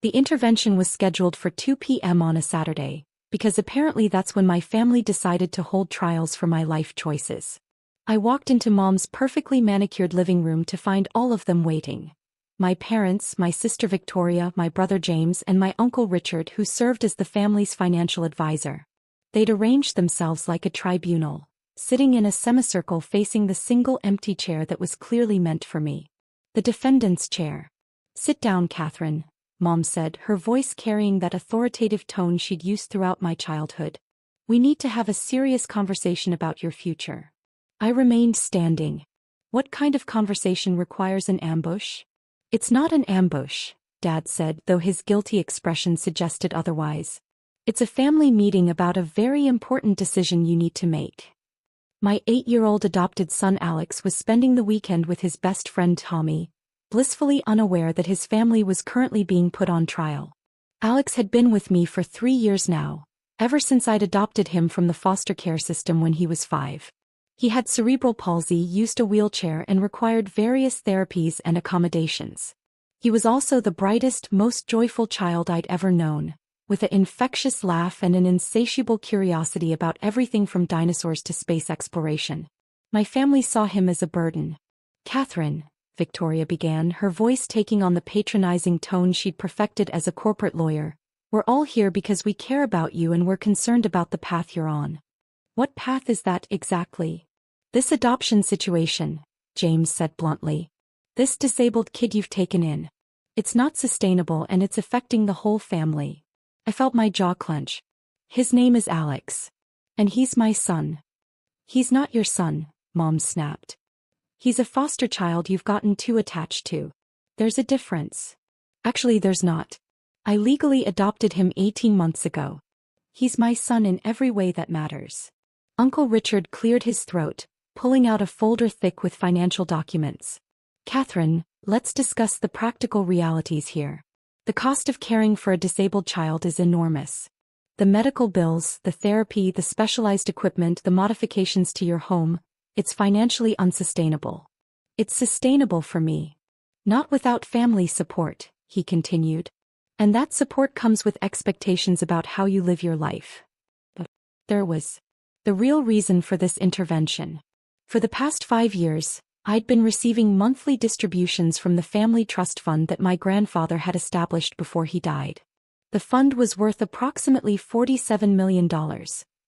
The intervention was scheduled for 2 p.m. on a Saturday, because apparently that's when my family decided to hold trials for my life choices. I walked into Mom's perfectly manicured living room to find all of them waiting. My parents, my sister Victoria, my brother James, and my uncle Richard, who served as the family's financial advisor. They'd arranged themselves like a tribunal, sitting in a semicircle facing the single empty chair that was clearly meant for me. The defendant's chair. "Sit down, Catherine," Mom said, her voice carrying that authoritative tone she'd used throughout my childhood. "We need to have a serious conversation about your future." I remained standing. What kind of conversation requires an ambush? "It's not an ambush," Dad said, though his guilty expression suggested otherwise. "It's a family meeting about a very important decision you need to make." My 8-year-old adopted son Alex was spending the weekend with his best friend Tommy, blissfully unaware that his family was currently being put on trial. Alex had been with me for 3 years now, ever since I'd adopted him from the foster care system when he was 5. He had cerebral palsy, used a wheelchair, and required various therapies and accommodations. He was also the brightest, most joyful child I'd ever known, with an infectious laugh and an insatiable curiosity about everything from dinosaurs to space exploration. My family saw him as a burden. "Catherine," Victoria began, her voice taking on the patronizing tone she'd perfected as a corporate lawyer, "we're all here because we care about you and we're concerned about the path you're on." "What path is that exactly?" "This adoption situation," James said bluntly. "This disabled kid you've taken in. It's not sustainable and it's affecting the whole family." I felt my jaw clench. "His name is Alex. And he's my son." "He's not your son," Mom snapped. "He's a foster child you've gotten too attached to. There's a difference." "Actually, there's not. I legally adopted him 18 months ago. He's my son in every way that matters." Uncle Richard cleared his throat, pulling out a folder thick with financial documents. "Catherine, let's discuss the practical realities here. The cost of caring for a disabled child is enormous. The medical bills, the therapy, the specialized equipment, the modifications to your home, it's financially unsustainable. It's sustainable for me. Not without family support," he continued. "And that support comes with expectations about how you live your life." But there was the real reason for this intervention. For the past 5 years, I'd been receiving monthly distributions from the family trust fund that my grandfather had established before he died. The fund was worth approximately $47 million,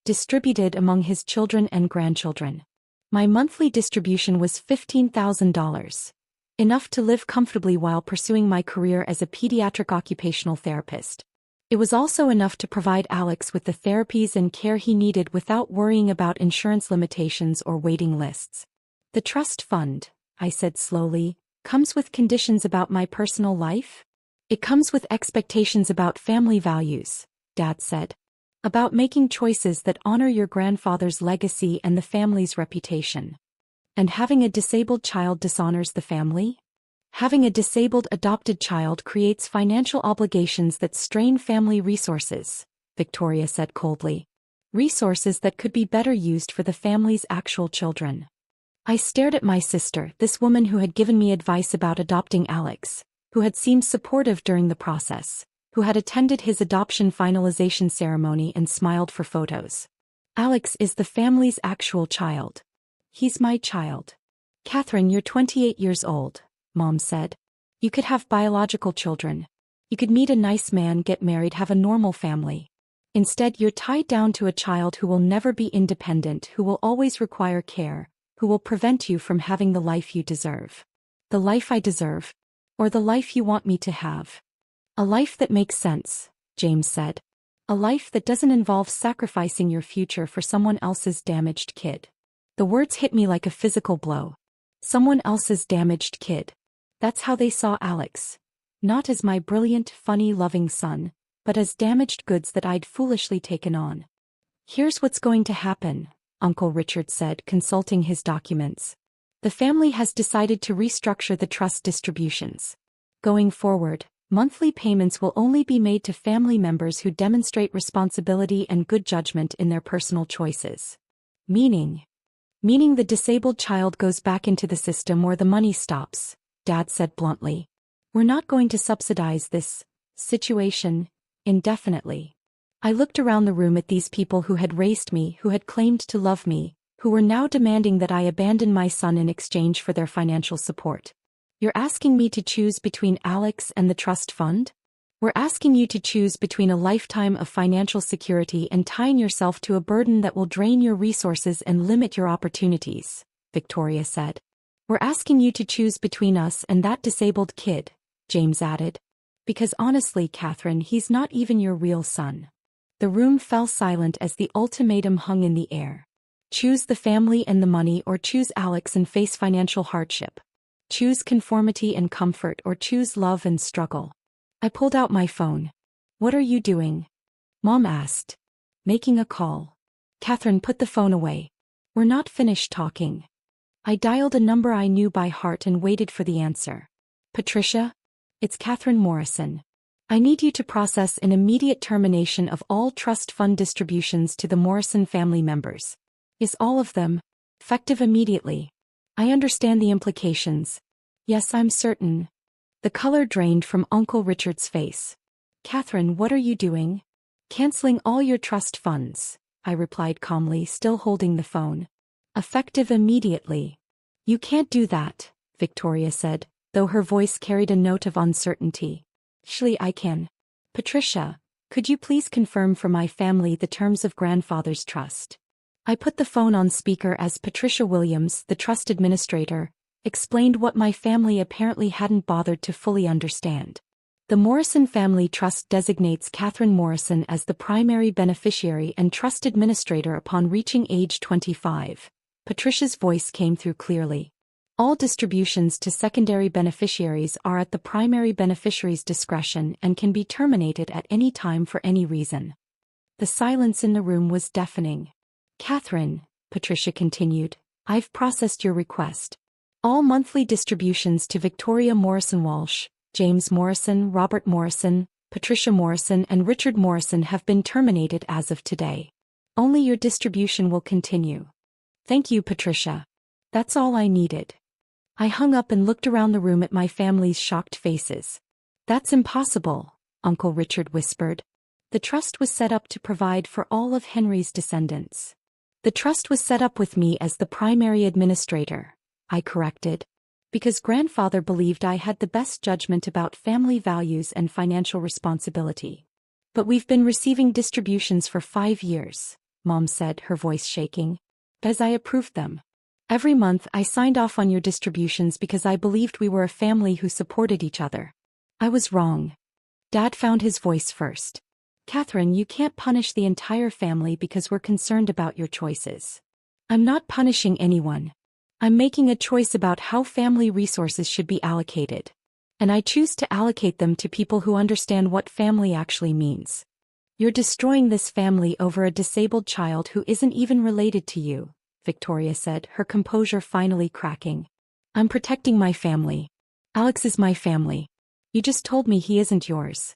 distributed among his children and grandchildren. My monthly distribution was $15,000, enough to live comfortably while pursuing my career as a pediatric occupational therapist. It was also enough to provide Alex with the therapies and care he needed without worrying about insurance limitations or waiting lists. "The trust fund," I said slowly, "comes with conditions about my personal life?" "It comes with expectations about family values," Dad said. "About making choices that honor your grandfather's legacy and the family's reputation." "And having a disabled child dishonors the family?" "Having a disabled adopted child creates financial obligations that strain family resources," Victoria said coldly. "Resources that could be better used for the family's actual children." I stared at my sister, this woman who had given me advice about adopting Alex, who had seemed supportive during the process, who had attended his adoption finalization ceremony and smiled for photos. "Alex is the family's actual child. He's my child." "Catherine, you're 28 years old," Mom said. "You could have biological children. You could meet a nice man, get married, have a normal family. Instead, you're tied down to a child who will never be independent, who will always require care, who will prevent you from having the life you deserve." "The life I deserve? Or the life you want me to have?" "A life that makes sense," James said. "A life that doesn't involve sacrificing your future for someone else's damaged kid." The words hit me like a physical blow. Someone else's damaged kid. That's how they saw Alex. Not as my brilliant, funny, loving son, but as damaged goods that I'd foolishly taken on. "Here's what's going to happen," Uncle Richard said, consulting his documents. "The family has decided to restructure the trust distributions. Going forward, monthly payments will only be made to family members who demonstrate responsibility and good judgment in their personal choices." Meaning the disabled child goes back into the system or the money stops," Dad said bluntly. "We're not going to subsidize this Situation, indefinitely. I looked around the room at these people who had raised me, who had claimed to love me, who were now demanding that I abandon my son in exchange for their financial support. You're asking me to choose between Alex and the trust fund? We're asking you to choose between a lifetime of financial security and tying yourself to a burden that will drain your resources and limit your opportunities, Victoria said. We're asking you to choose between us and that disabled kid, James added. Because honestly, Catherine, he's not even your real son. The room fell silent as the ultimatum hung in the air. Choose the family and the money, or choose Alex and face financial hardship. Choose conformity and comfort, or choose love and struggle. I pulled out my phone. What are you doing? Mom asked. Making a call. Catherine put the phone away. We're not finished talking. I dialed a number I knew by heart and waited for the answer. Patricia? It's Catherine Morrison. I need you to process an immediate termination of all trust fund distributions to the Morrison family members. Is all of them effective immediately? I understand the implications. Yes, I'm certain. The color drained from Uncle Richard's face. Catherine, what are you doing? Canceling all your trust funds, I replied calmly, still holding the phone. Effective immediately. You can't do that, Victoria said, though her voice carried a note of uncertainty. Surely I can. Patricia, could you please confirm for my family the terms of grandfather's trust? I put the phone on speaker as Patricia Williams, the trust administrator, explained what my family apparently hadn't bothered to fully understand. The Morrison Family Trust designates Catherine Morrison as the primary beneficiary and trust administrator upon reaching age 25. Patricia's voice came through clearly. All distributions to secondary beneficiaries are at the primary beneficiary's discretion and can be terminated at any time for any reason. The silence in the room was deafening. Catherine, Patricia continued, I've processed your request. All monthly distributions to Victoria Morrison Walsh, James Morrison, Robert Morrison, Patricia Morrison and Richard Morrison have been terminated as of today. Only your distribution will continue. Thank you, Patricia. That's all I needed. I hung up and looked around the room at my family's shocked faces. That's impossible, Uncle Richard whispered. The trust was set up to provide for all of Henry's descendants. The trust was set up with me as the primary administrator, I corrected. Because grandfather believed I had the best judgment about family values and financial responsibility. But we've been receiving distributions for 5 years, Mom said, her voice shaking. As I approved them. Every month I signed off on your distributions because I believed we were a family who supported each other. I was wrong. Dad found his voice first. Catherine, you can't punish the entire family because we're concerned about your choices. I'm not punishing anyone. I'm making a choice about how family resources should be allocated. And I choose to allocate them to people who understand what family actually means. You're destroying this family over a disabled child who isn't even related to you, Victoria said, her composure finally cracking. I'm protecting my family. Alex is my family. You just told me he isn't yours.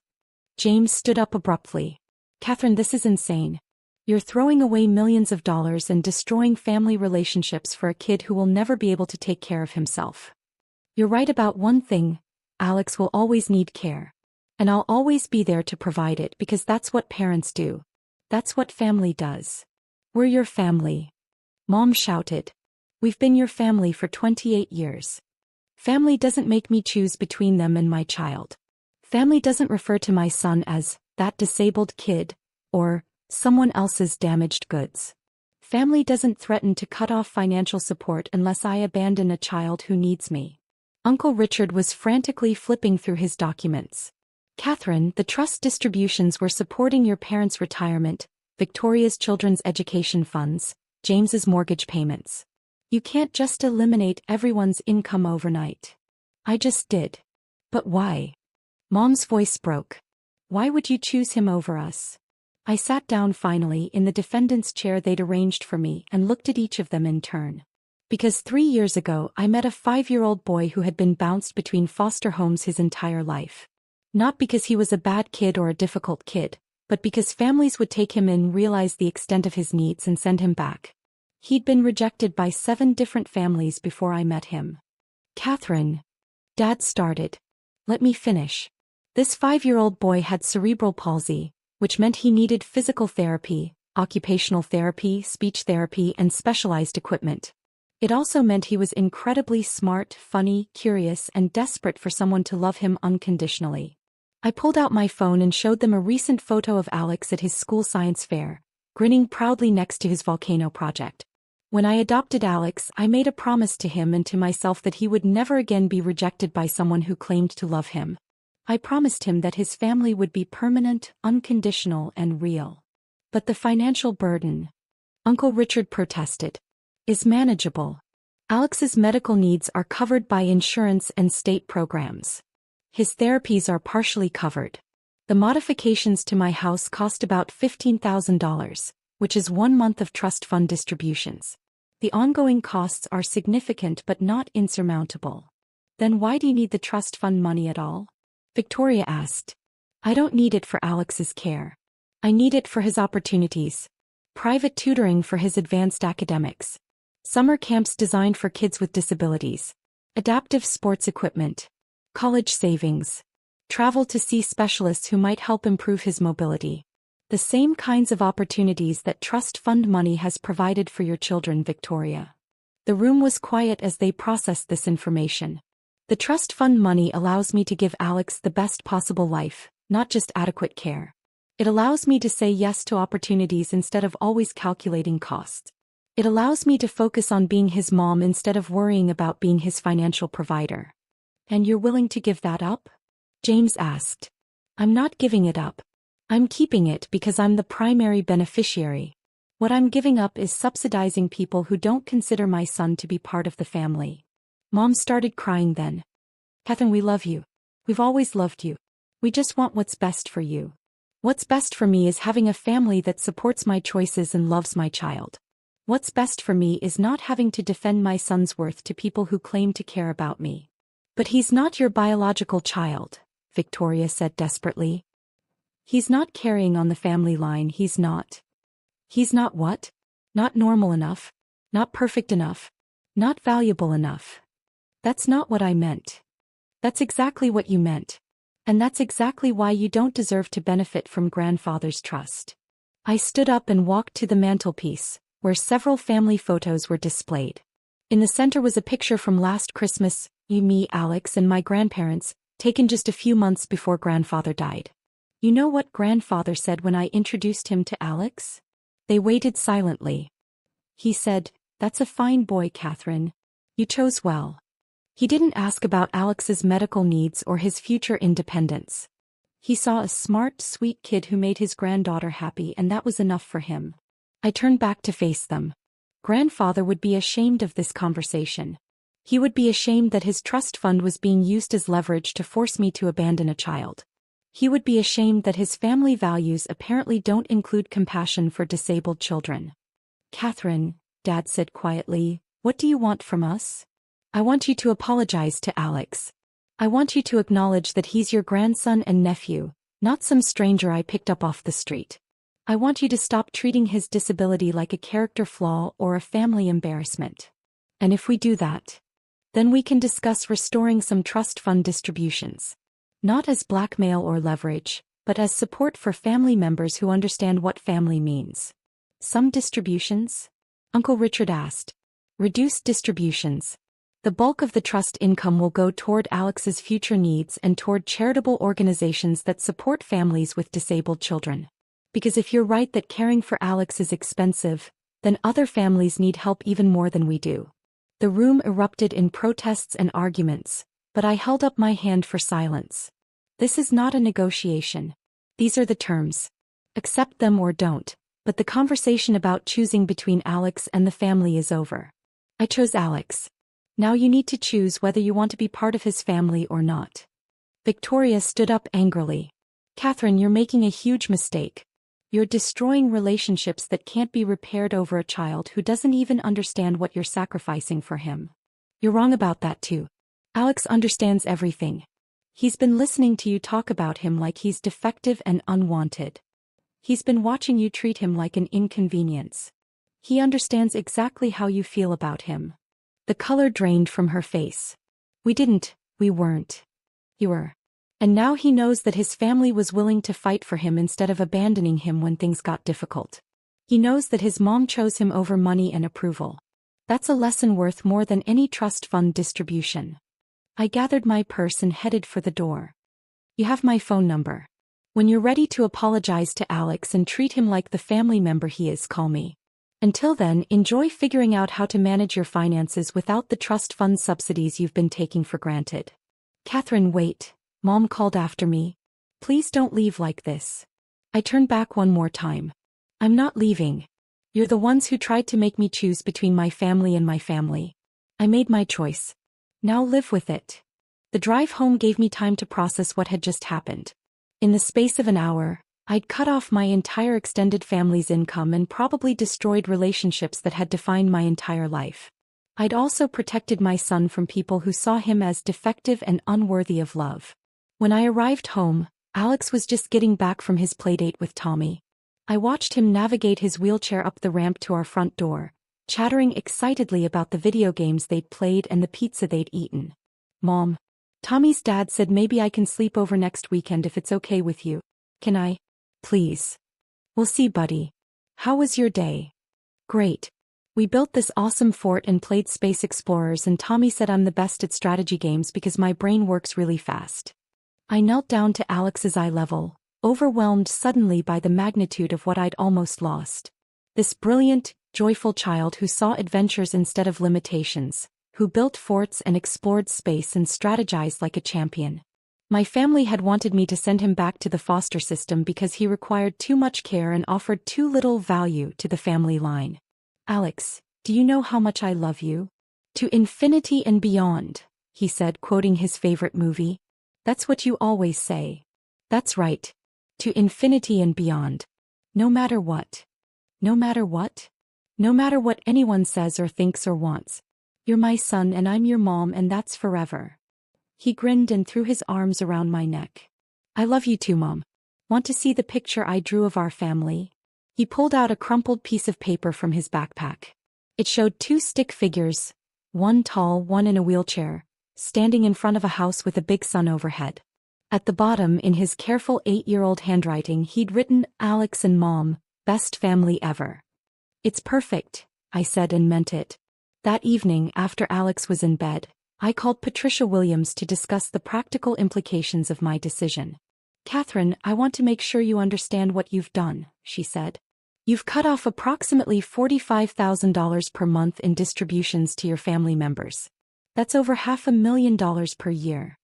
James stood up abruptly. Catherine, this is insane. You're throwing away millions of dollars and destroying family relationships for a kid who will never be able to take care of himself. You're right about one thing, Alex will always need care. And I'll always be there to provide it because that's what parents do. That's what family does. We're your family. Mom shouted. We've been your family for 28 years. Family doesn't make me choose between them and my child. Family doesn't refer to my son as that disabled kid, or someone else's damaged goods. Family doesn't threaten to cut off financial support unless I abandon a child who needs me. Uncle Richard was frantically flipping through his documents. Catherine, the trust distributions were supporting your parents' retirement, Victoria's children's education funds, James's mortgage payments. You can't just eliminate everyone's income overnight. I just did. But why? Mom's voice broke. Why would you choose him over us? I sat down finally in the defendant's chair they'd arranged for me and looked at each of them in turn. Because 3 years ago I met a 5-year-old boy who had been bounced between foster homes his entire life. Not because he was a bad kid or a difficult kid, but because families would take him in, realize the extent of his needs and send him back. He'd been rejected by 7 different families before I met him. Catherine. Dad started. Let me finish. This 5-year-old boy had cerebral palsy, which meant he needed physical therapy, occupational therapy, speech therapy, and specialized equipment. It also meant he was incredibly smart, funny, curious, and desperate for someone to love him unconditionally. I pulled out my phone and showed them a recent photo of Alex at his school science fair, grinning proudly next to his volcano project. When I adopted Alex, I made a promise to him and to myself that he would never again be rejected by someone who claimed to love him. I promised him that his family would be permanent, unconditional, and real. But the financial burden, Uncle Richard protested, is manageable. Alex's medical needs are covered by insurance and state programs. His therapies are partially covered. The modifications to my house cost about $15,000, which is 1 month of trust fund distributions. The ongoing costs are significant but not insurmountable. Then why do you need the trust fund money at all? Victoria asked. I don't need it for Alex's care. I need it for his opportunities. Private tutoring for his advanced academics. Summer camps designed for kids with disabilities. Adaptive sports equipment. College savings. Travel to see specialists who might help improve his mobility. The same kinds of opportunities that trust fund money has provided for your children, Victoria. The room was quiet as they processed this information. The trust fund money allows me to give Alex the best possible life, not just adequate care. It allows me to say yes to opportunities instead of always calculating costs. It allows me to focus on being his mom instead of worrying about being his financial provider. And you're willing to give that up? James asked. I'm not giving it up. I'm keeping it because I'm the primary beneficiary. What I'm giving up is subsidizing people who don't consider my son to be part of the family. Mom started crying then. Catherine, we love you. We've always loved you. We just want what's best for you. What's best for me is having a family that supports my choices and loves my child. What's best for me is not having to defend my son's worth to people who claim to care about me. But he's not your biological child, Victoria said desperately. He's not carrying on the family line. He's not. He's not what? Not normal enough. Not perfect enough. Not valuable enough. That's not what I meant. That's exactly what you meant. And that's exactly why you don't deserve to benefit from grandfather's trust. I stood up and walked to the mantelpiece, where several family photos were displayed. In the center was a picture from last Christmas, me, Alex, and my grandparents, taken just a few months before grandfather died. You know what grandfather said when I introduced him to Alex? They waited silently. He said, "That's a fine boy, Catherine. You chose well." He didn't ask about Alex's medical needs or his future independence. He saw a smart, sweet kid who made his granddaughter happy, and that was enough for him. I turned back to face them. Grandfather would be ashamed of this conversation. He would be ashamed that his trust fund was being used as leverage to force me to abandon a child. He would be ashamed that his family values apparently don't include compassion for disabled children. Catherine, Dad said quietly, what do you want from us? I want you to apologize to Alex. I want you to acknowledge that he's your grandson and nephew, not some stranger I picked up off the street. I want you to stop treating his disability like a character flaw or a family embarrassment. And if we do that, then we can discuss restoring some trust fund distributions. Not as blackmail or leverage, but as support for family members who understand what family means. Some distributions? Uncle Richard asked. Reduced distributions. The bulk of the trust income will go toward Alex's future needs and toward charitable organizations that support families with disabled children. Because if you're right that caring for Alex is expensive, then other families need help even more than we do. The room erupted in protests and arguments, but I held up my hand for silence. This is not a negotiation. These are the terms. Accept them or don't, but the conversation about choosing between Alex and the family is over. I chose Alex. Now you need to choose whether you want to be part of his family or not. Victoria stood up angrily. Catherine, you're making a huge mistake. You're destroying relationships that can't be repaired over a child who doesn't even understand what you're sacrificing for him. You're wrong about that too. Alex understands everything. He's been listening to you talk about him like he's defective and unwanted. He's been watching you treat him like an inconvenience. He understands exactly how you feel about him. The color drained from her face. We weren't. You were. And now he knows that his family was willing to fight for him instead of abandoning him when things got difficult. He knows that his mom chose him over money and approval. That's a lesson worth more than any trust fund distribution. I gathered my purse and headed for the door. You have my phone number. When you're ready to apologize to Alex and treat him like the family member he is, call me. Until then, enjoy figuring out how to manage your finances without the trust fund subsidies you've been taking for granted. Catherine, wait. Mom called after me. Please don't leave like this. I turned back one more time. I'm not leaving. You're the ones who tried to make me choose between my family and my family. I made my choice. Now live with it. The drive home gave me time to process what had just happened. In the space of an hour, I'd cut off my entire extended family's income and probably destroyed relationships that had defined my entire life. I'd also protected my son from people who saw him as defective and unworthy of love. When I arrived home, Alex was just getting back from his playdate with Tommy. I watched him navigate his wheelchair up the ramp to our front door, chattering excitedly about the video games they'd played and the pizza they'd eaten. Mom, Tommy's dad said maybe I can sleep over next weekend if it's okay with you. Can I? Please. We'll see, buddy. How was your day? Great. We built this awesome fort and played Space Explorers, and Tommy said I'm the best at strategy games because my brain works really fast. I knelt down to Alex's eye level, overwhelmed suddenly by the magnitude of what I'd almost lost. This brilliant, joyful child who saw adventures instead of limitations, who built forts and explored space and strategized like a champion. My family had wanted me to send him back to the foster system because he required too much care and offered too little value to the family line. Alex, do you know how much I love you? To infinity and beyond, he said, quoting his favorite movie. That's what you always say. That's right. To infinity and beyond. No matter what. No matter what? No matter what anyone says or thinks or wants. You're my son and I'm your mom, and that's forever. He grinned and threw his arms around my neck. I love you too, Mom. Want to see the picture I drew of our family? He pulled out a crumpled piece of paper from his backpack. It showed two stick figures, one tall, one in a wheelchair, standing in front of a house with a big sun overhead. At the bottom, in his careful 8-year-old handwriting, he'd written, Alex and Mom, best family ever. It's perfect, I said, and meant it. That evening, after Alex was in bed, I called Patricia Williams to discuss the practical implications of my decision. Catherine, I want to make sure you understand what you've done, she said. You've cut off approximately $45,000 per month in distributions to your family members. That's over $500,000 per year.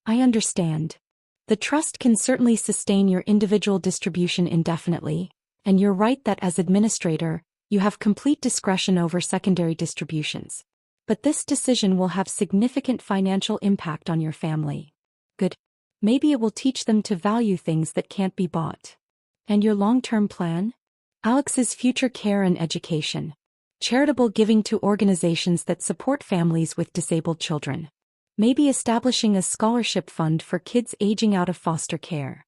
I understand. The trust can certainly sustain your individual distribution indefinitely, and you're right that as administrator, you have complete discretion over secondary distributions. But this decision will have significant financial impact on your family. Good. Maybe it will teach them to value things that can't be bought. And your long-term plan? Alex's future care and education. Charitable giving to organizations that support families with disabled children. Maybe establishing a scholarship fund for kids aging out of foster care.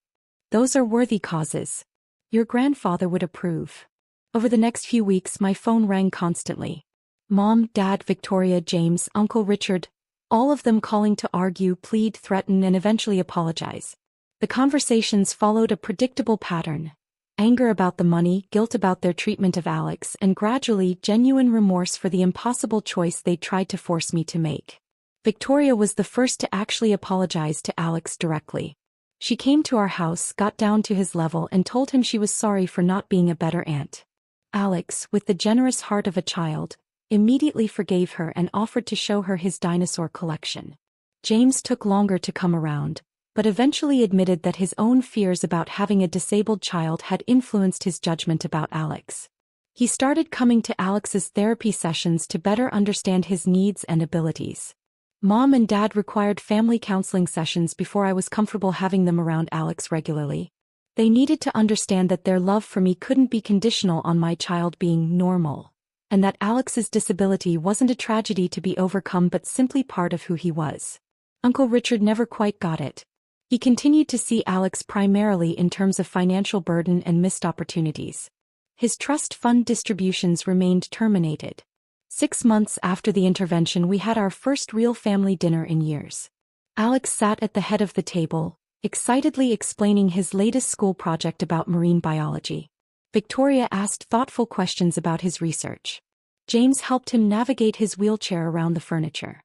Those are worthy causes. Your grandfather would approve. Over the next few weeks, my phone rang constantly. Mom, Dad, Victoria, James, Uncle Richard, all of them calling to argue, plead, threaten, and eventually apologize. The conversations followed a predictable pattern. Anger about the money, guilt about their treatment of Alex, and gradually genuine remorse for the impossible choice they tried to force me to make. Victoria was the first to actually apologize to Alex directly. She came to our house, got down to his level, and told him she was sorry for not being a better aunt. Alex, with the generous heart of a child, immediately forgave her and offered to show her his dinosaur collection. James took longer to come around, but eventually admitted that his own fears about having a disabled child had influenced his judgment about Alex. He started coming to Alex's therapy sessions to better understand his needs and abilities. Mom and Dad required family counseling sessions before I was comfortable having them around Alex regularly. They needed to understand that their love for me couldn't be conditional on my child being normal, and that Alex's disability wasn't a tragedy to be overcome but simply part of who he was. Uncle Richard never quite got it. He continued to see Alex primarily in terms of financial burden and missed opportunities. His trust fund distributions remained terminated. 6 months after the intervention, we had our first real family dinner in years. Alex sat at the head of the table, excitedly explaining his latest school project about marine biology. Victoria asked thoughtful questions about his research. James helped him navigate his wheelchair around the furniture.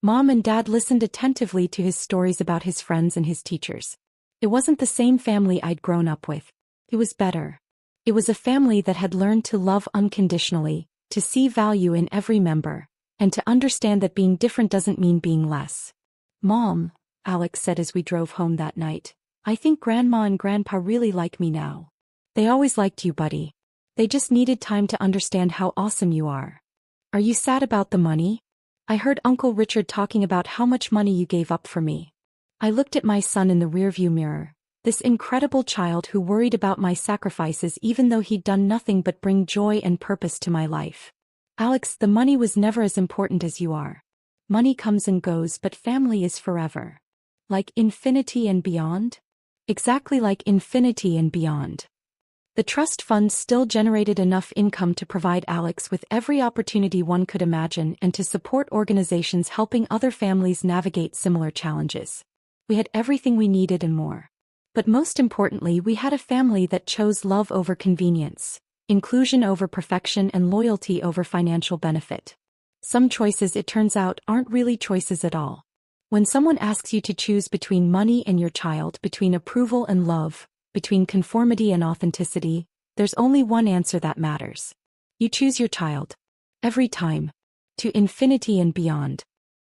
Mom and Dad listened attentively to his stories about his friends and his teachers. It wasn't the same family I'd grown up with. It was better. It was a family that had learned to love unconditionally, to see value in every member, and to understand that being different doesn't mean being less. Mom, Alex said as we drove home that night, I think Grandma and Grandpa really like me now. They always liked you, buddy. They just needed time to understand how awesome you are. Are you sad about the money? I heard Uncle Richard talking about how much money you gave up for me. I looked at my son in the rearview mirror, this incredible child who worried about my sacrifices even though he'd done nothing but bring joy and purpose to my life. Alex, the money was never as important as you are. Money comes and goes, but family is forever. Like infinity and beyond? Exactly like infinity and beyond. The trust fund still generated enough income to provide Alex with every opportunity one could imagine and to support organizations helping other families navigate similar challenges. We had everything we needed and more. But most importantly, we had a family that chose love over convenience, inclusion over perfection, and loyalty over financial benefit. Some choices, it turns out, aren't really choices at all. When someone asks you to choose between money and your child, between approval and love, between conformity and authenticity, there's only one answer that matters. You choose your child. Every time. To infinity and beyond.